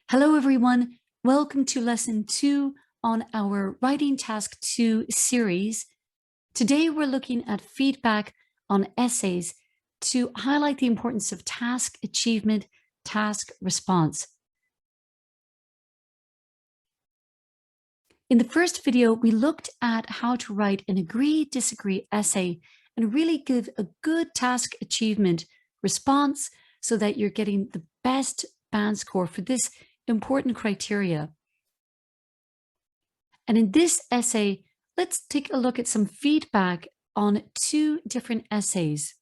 Hello, everyone. Welcome to lesson 2 on our Writing Task 2 series. Today, we're looking at feedback on essays to highlight the importance of task achievement, task response. In the first video, we looked at how to write an agree-disagree essay and really give a good task achievement response so that you're getting the best band score for this important criteria. And in this essay, let's take a look at some feedback on 2 different essays.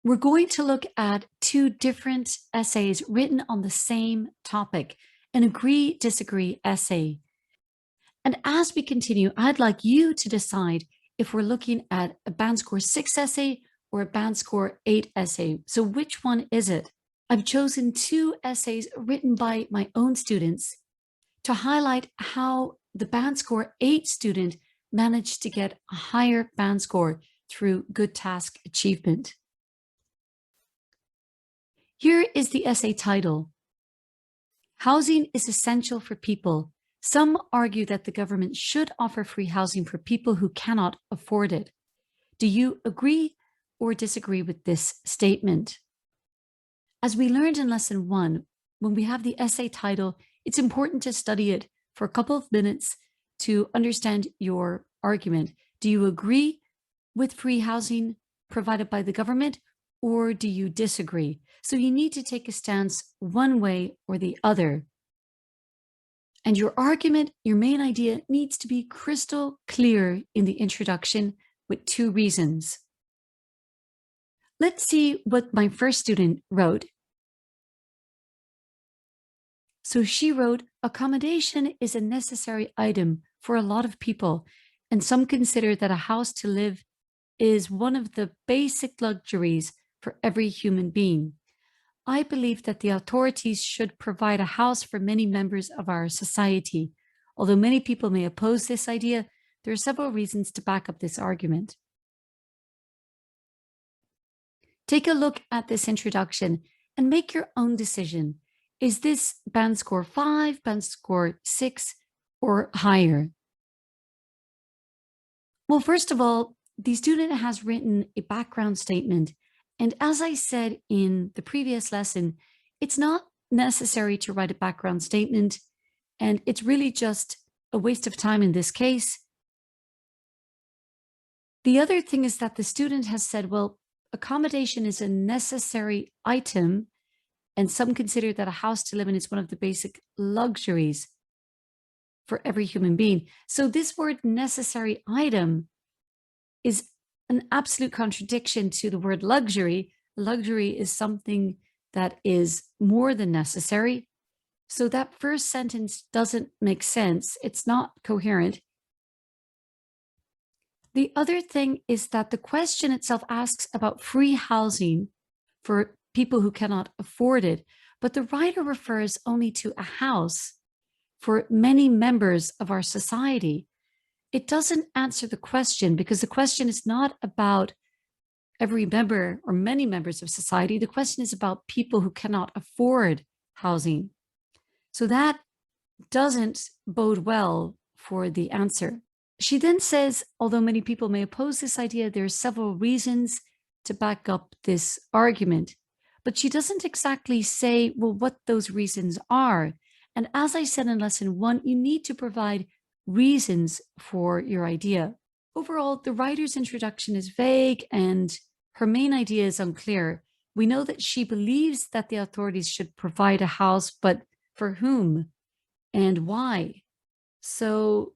We're going to look at 2 different essays written on the same topic, an agree-disagree essay. And as we continue, I'd like you to decide if we're looking at a band score 6 essay or a band score 8 essay. So which one is it? I've chosen 2 essays written by my own students to highlight how the band score 8 student managed to get a higher band score through good task achievement. Here is the essay title. Housing is essential for people. Some argue that the government should offer free housing for people who cannot afford it. Do you agree or disagree with this statement? As we learned in lesson 1, when we have the essay title, it's important to study it for a couple of minutes to understand your argument. Do you agree with free housing provided by the government, or do you disagree? So you need to take a stance one way or the other. And your argument, your main idea, needs to be crystal clear in the introduction with 2 reasons. Let's see what my first student wrote. So she wrote, accommodation is a necessary item for a lot of people, and some consider that a house to live is one of the basic luxuries for every human being. I believe that the authorities should provide a house for many members of our society. Although many people may oppose this idea, there are several reasons to back up this argument. Take a look at this introduction and make your own decision. Is this band score 5, band score 6, or higher? Well, first of all, the student has written a background statement. And as I said in the previous lesson, it's not necessary to write a background statement, and it's really just a waste of time in this case. The other thing is that the student has said, well, accommodation is a necessary item, and some consider that a house to live in is one of the basic luxuries for every human being. So this word necessary item is an absolute contradiction to the word luxury. Luxury is something that is more than necessary. So that first sentence doesn't make sense. It's not coherent. The other thing is that the question itself asks about free housing for people who cannot afford it, but the writer refers only to a house for many members of our society. It doesn't answer the question because the question is not about every member or many members of society. The question is about people who cannot afford housing. So that doesn't bode well for the answer. She then says, although many people may oppose this idea, there are several reasons to back up this argument. But she doesn't exactly say, well, what those reasons are. And as I said in lesson 1, you need to provide reasons for your idea. Overall, the writer's introduction is vague and her main idea is unclear. We know that she believes that the authorities should provide a house, but for whom and why? So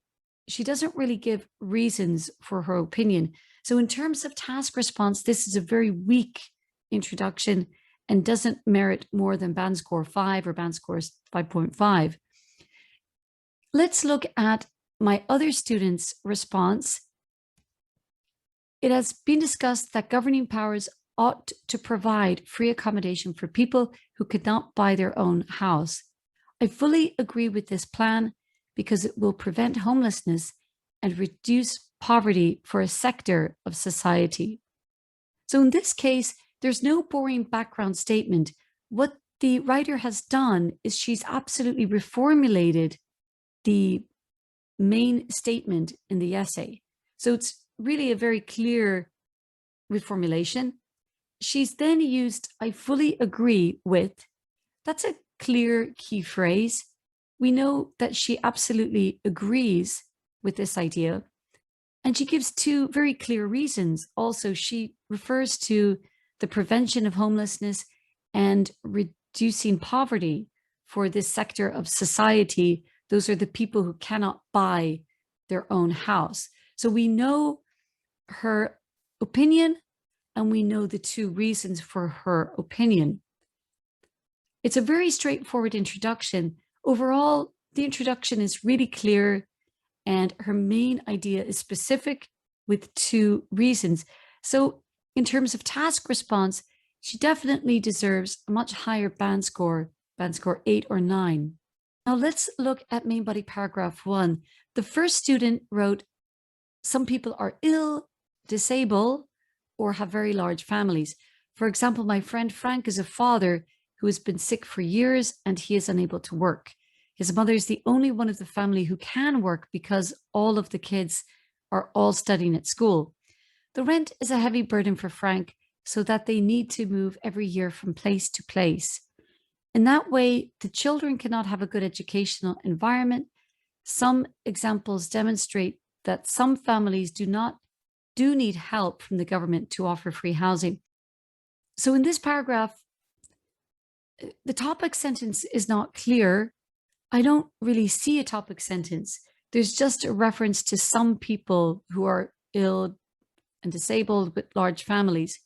she doesn't really give reasons for her opinion. So in terms of task response, this is a very weak introduction and doesn't merit more than band score 5 or band score 5.5. Let's look at my other student's response. It has been discussed that governing powers ought to provide free accommodation for people who could not buy their own house. I fully agree with this plan because it will prevent homelessness and reduce poverty for a sector of society. So in this case, there's no boring background statement. What the writer has done is she's absolutely reformulated the main statement in the essay. So it's really a very clear reformulation. She's then used "I fully agree with." That's a clear key phrase. We know that she absolutely agrees with this idea. And she gives two very clear reasons. Also, she refers to the prevention of homelessness and reducing poverty for this sector of society. Those are the people who cannot buy their own house. So we know her opinion and we know the two reasons for her opinion. It's a very straightforward introduction. Overall, the introduction is really clear and her main idea is specific with two reasons. So in terms of task response, she definitely deserves a much higher band score 8 or 9. Now let's look at main body paragraph 1. The first student wrote, "Some people are ill, disabled, or have very large families. For example, my friend Frank is a father who has been sick for years and he is unable to work. His mother is the only one of the family who can work because all of the kids are all studying at school. The rent is a heavy burden for Frank, so that they need to move every year from place to place. In that way, the children cannot have a good educational environment. Some examples demonstrate that some families do need help from the government to offer free housing." So in this paragraph, the topic sentence is not clear. I don't really see a topic sentence. There's just a reference to some people who are ill and disabled with large families.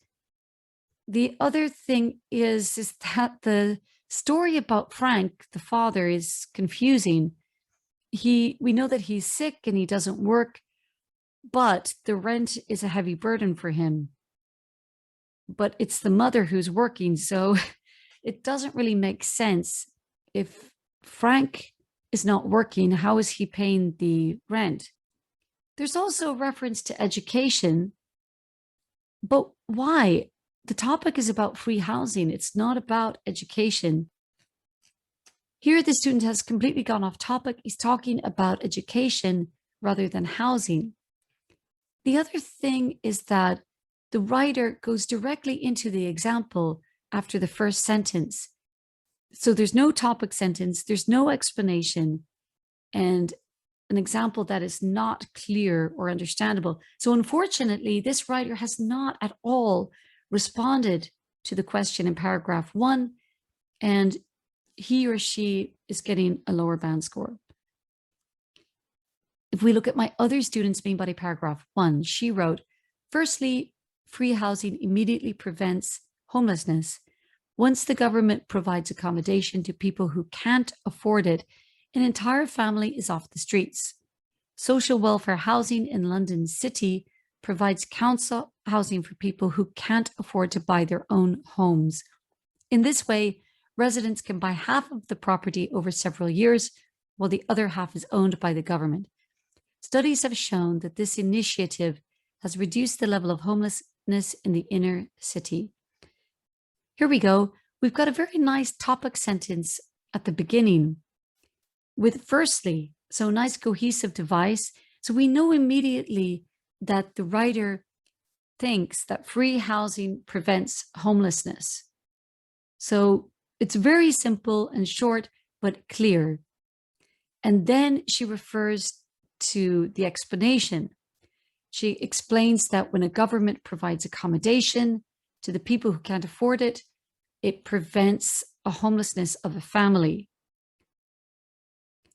The other thing is that the story about Frank, the father, is confusing. We know that he's sick and he doesn't work, but the rent is a heavy burden for him. But it's the mother who's working, so it doesn't really make sense. If Frank is not working, how is he paying the rent? There's also a reference to education, but why? The topic is about free housing. It's not about education. Here, the student has completely gone off topic. He's talking about education rather than housing. The other thing is that the writer goes directly into the example after the first sentence. So there's no topic sentence, there's no explanation, and an example that is not clear or understandable. So unfortunately, this writer has not at all responded to the question in paragraph 1, and he or she is getting a lower band score. If we look at my other student's main body paragraph 1, she wrote, "Firstly, free housing immediately prevents homelessness. Once the government provides accommodation to people who can't afford it, an entire family is off the streets. Social welfare housing in London City provides council housing for people who can't afford to buy their own homes. In this way, residents can buy half of the property over several years, while the other half is owned by the government. Studies have shown that this initiative has reduced the level of homelessness in the inner city." Here we go. We've got a very nice topic sentence at the beginning with "firstly," so nice cohesive device. So we know immediately that the writer thinks that free housing prevents homelessness. So it's very simple and short, but clear. And then she refers to the explanation. She explains that when a government provides accommodation to the people who can't afford it, it prevents a homelessness of a family.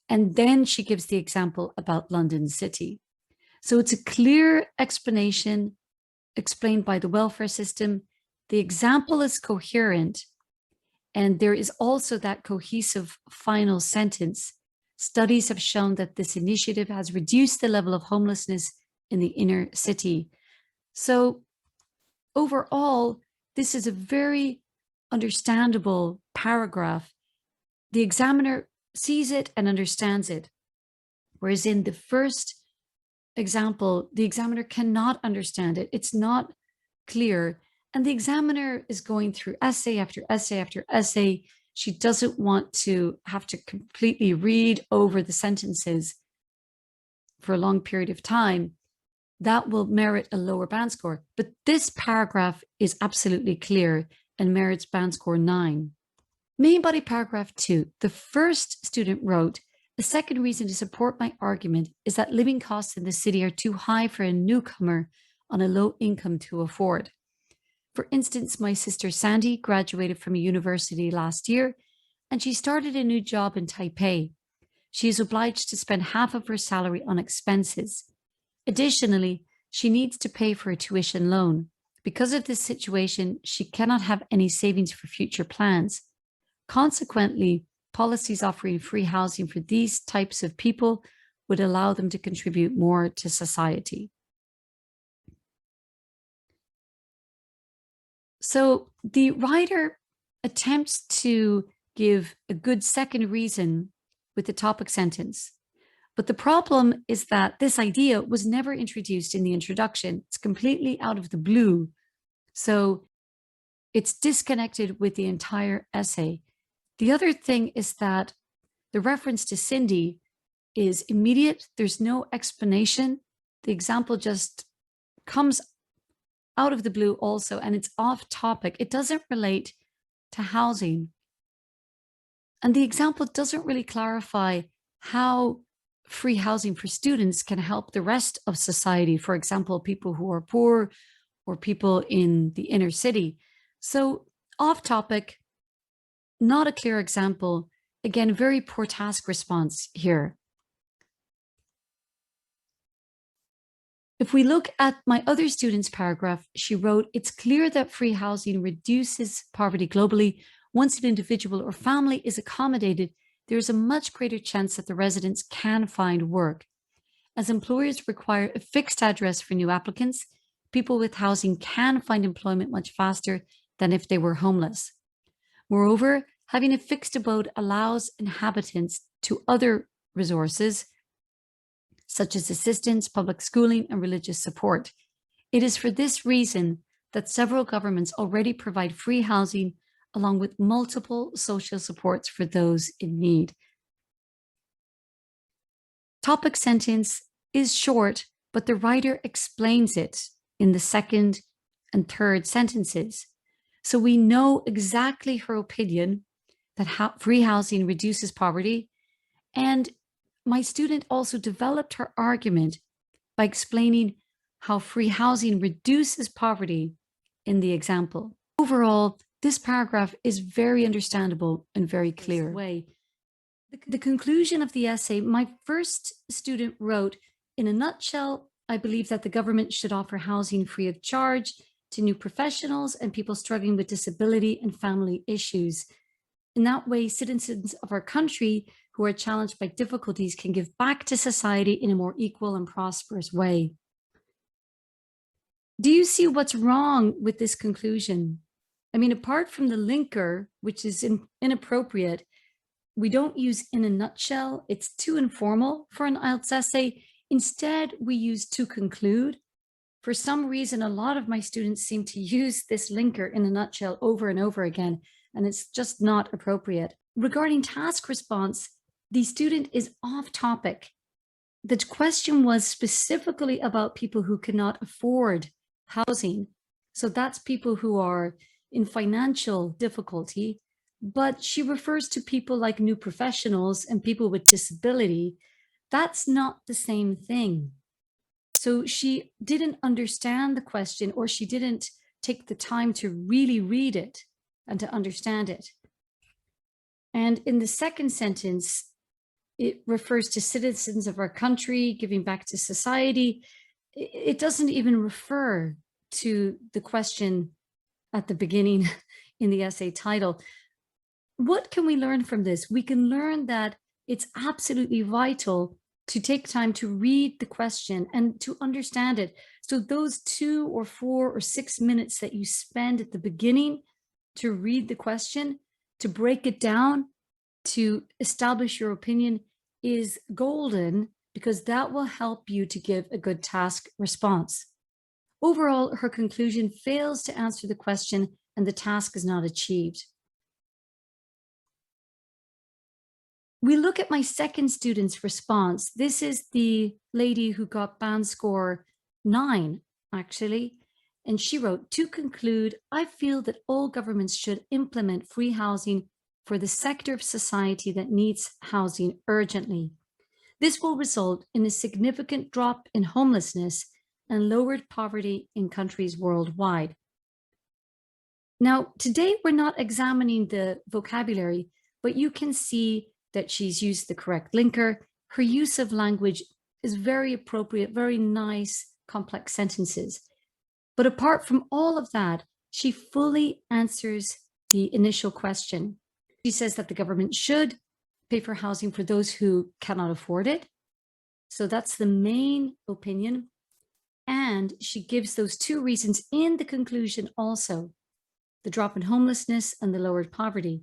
And then she gives the example about London City. So it's a clear explanation explained by the welfare system. The example is coherent, and there is also that cohesive final sentence. Studies have shown that this initiative has reduced the level of homelessness in the inner city. So overall, this is a very understandable paragraph. The examiner sees it and understands it. Whereas in the first example, the examiner cannot understand it. It's not clear. And the examiner is going through essay after essay after essay. she doesn't want to have to completely read over the sentences for a long period of time. That will merit a lower band score. But this paragraph is absolutely clear and merits band score 9. Main body paragraph 2. The first student wrote, a second reason to support my argument is that living costs in the city are too high for a newcomer on a low income to afford. For instance, my sister Sandy graduated from a university last year, and she started a new job in Taipei. She is obliged to spend half of her salary on expenses. Additionally, she needs to pay for a tuition loan. Because of this situation, she cannot have any savings for future plans. Consequently, policies offering free housing for these types of people would allow them to contribute more to society. So the writer attempts to give a good second reason with the topic sentence. But the problem is that this idea was never introduced in the introduction. It's completely out of the blue. So it's disconnected with the entire essay. The other thing is that the reference to Cindy is immediate. There's no explanation. The example just comes out of the blue also, and it's off topic. It doesn't relate to housing. And the example doesn't really clarify how free housing for students can help the rest of society. For example, people who are poor or people in the inner city. So off topic, not a clear example. Again, very poor task response here. If we look at my other student's paragraph, she wrote, it's clear that free housing reduces poverty globally. Once an individual or family is accommodated, there is a much greater chance that the residents can find work. As employers require a fixed address for new applicants, people with housing can find employment much faster than if they were homeless. Moreover, having a fixed abode allows inhabitants to other resources, such as assistance, public schooling, and religious support. It is for this reason that several governments already provide free housing along with multiple social supports for those in need. Topic sentence is short, but the writer explains it in the second and third sentences. So we know exactly her opinion that free housing reduces poverty. And my student also developed her argument by explaining how free housing reduces poverty in the example. Overall, this paragraph is very understandable and very clear. The conclusion of the essay, my first student wrote, in a nutshell, I believe that the government should offer housing free of charge to new professionals and people struggling with disability and family issues. In that way, citizens of our country who are challenged by difficulties can give back to society in a more equal and prosperous way. Do you see what's wrong with this conclusion? I mean, apart from the linker, which is inappropriate, we don't use in a nutshell. It's too informal for an IELTS essay. Instead, we use to conclude. For some reason, a lot of my students seem to use this linker in a nutshell over and over again, and it's just not appropriate. Regarding task response, the student is off topic. The question was specifically about people who cannot afford housing. So that's people who are in financial difficulty, but she refers to people like new professionals and people with disability. That's not the same thing. So she didn't understand the question, or she didn't take the time to really read it and to understand it. And in the second sentence, it refers to citizens of our country giving back to society. It doesn't even refer to the question at the beginning in the essay title. What can we learn from this? We can learn that it's absolutely vital to take time to read the question and to understand it. So those 2 or 4 or 6 minutes that you spend at the beginning to read the question, to break it down, to establish your opinion is golden, because that will help you to give a good task response. Overall, her conclusion fails to answer the question and the task is not achieved. We look at my second student's response. This is the lady who got Bandscore 9, actually. And she wrote, to conclude, I feel that all governments should implement free housing for the sector of society that needs housing urgently. This will result in a significant drop in homelessness and lowered poverty in countries worldwide. Now, today we're not examining the vocabulary, but you can see that she's used the correct linker. Her use of language is very appropriate, very nice, complex sentences. But apart from all of that, she fully answers the initial question. She says that the government should pay for housing for those who cannot afford it. So that's the main opinion. And she gives those two reasons in the conclusion also, the drop in homelessness and the lowered poverty.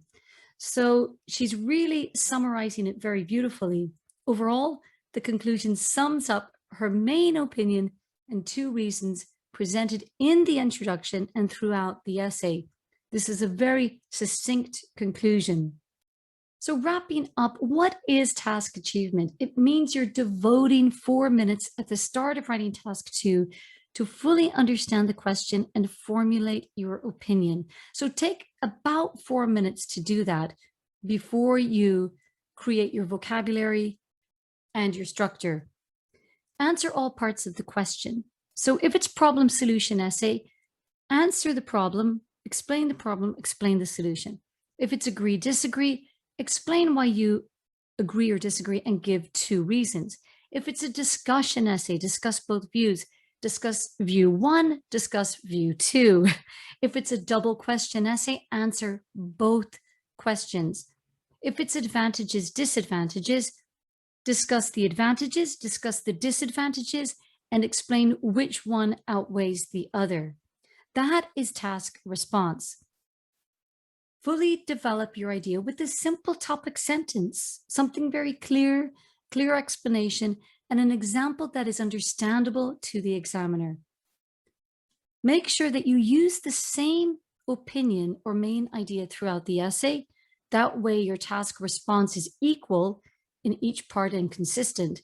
So she's really summarizing it very beautifully. Overall, the conclusion sums up her main opinion and two reasons presented in the introduction and throughout the essay. This is a very succinct conclusion. So wrapping up, what is task achievement? It means you're devoting 4 minutes at the start of writing task 2 to fully understand the question and formulate your opinion. So take about 4 minutes to do that before you create your vocabulary and your structure. Answer all parts of the question. So if it's problem solution essay, answer the problem, explain the solution. If it's agree, disagree, explain why you agree or disagree and give two reasons. If it's a discussion essay, discuss both views. Discuss view 1, discuss view 2. If it's a double question essay, answer both questions. If it's advantages, disadvantages, discuss the advantages, discuss the disadvantages, and explain which one outweighs the other. That is task response. Fully develop your idea with a simple topic sentence, something very clear explanation, and an example that is understandable to the examiner. Make sure that you use the same opinion or main idea throughout the essay. That way your task response is equal in each part and consistent.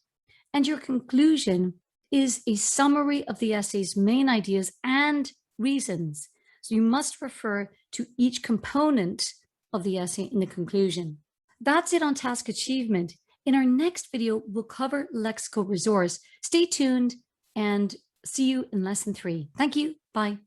And your conclusion is a summary of the essay's main ideas and reasons. So you must refer to each component of the essay in the conclusion. That's it on task achievement. In our next video, we'll cover lexical resource. Stay tuned and see you in lesson 3. Thank you. Bye.